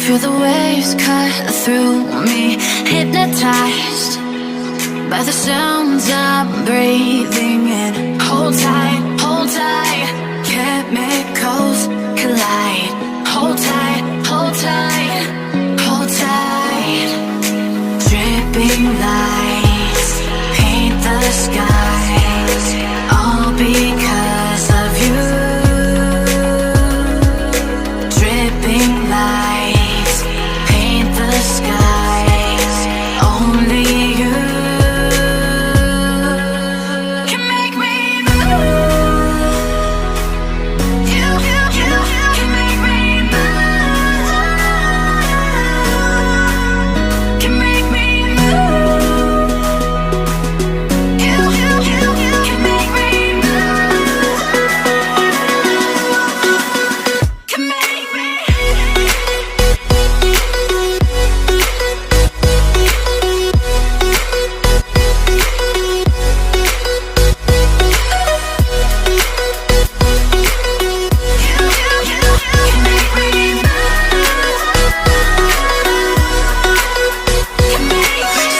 Feel the waves cut through me, hypnotized by the sounds I'm breathing in. Hold tight, chemicals collide. Hold tight, hold tight, hold tight. Dripping lights paint the skies, all because of you. Dripping lights paint the skies, only you can make me move. You can make me move. Can make me move. You can make me move. Can make me.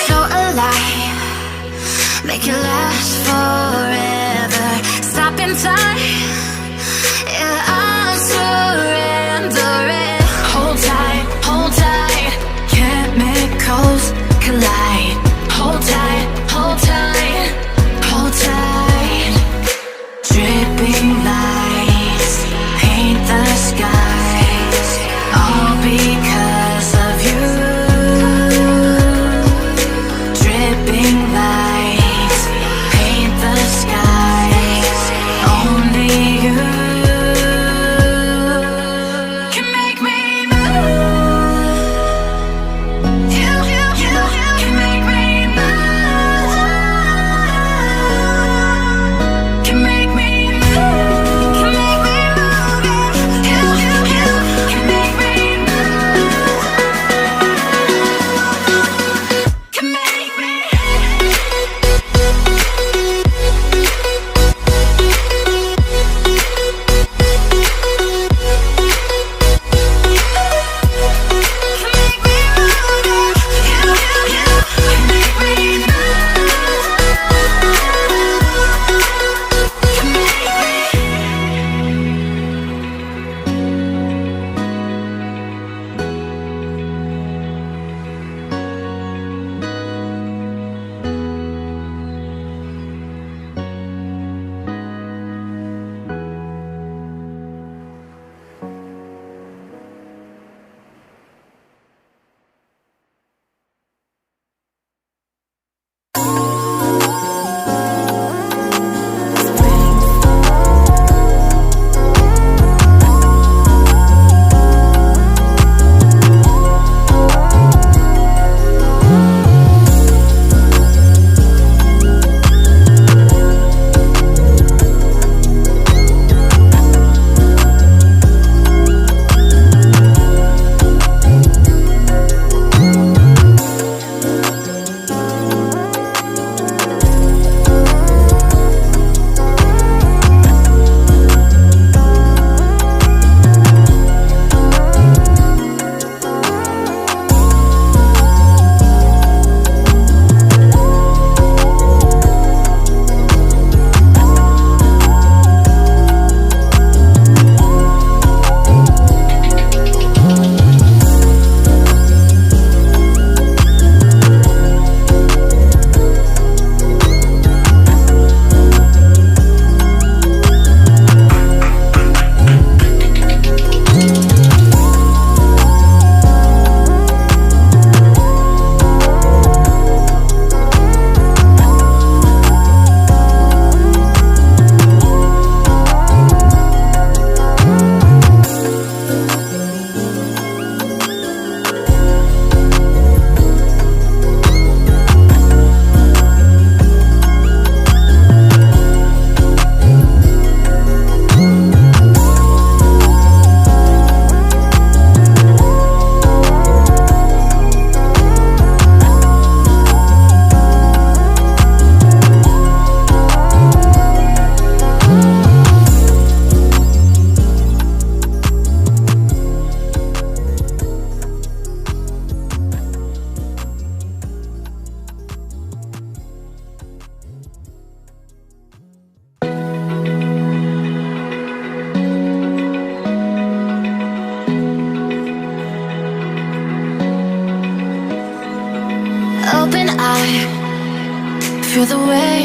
So alive, make it last forever. Stop in time, yeah, I'm surrendering. Hold tight, chemicals collide. Hold tight, hold tight, hold tight. Dripping lights paint the skies, all because of you. Dripping lights paint the skies, only you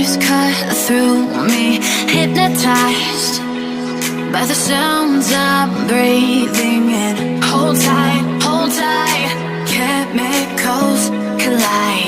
waves cut through me, hypnotized by the sounds I'm breathing in. Hold tight, chemicals collide.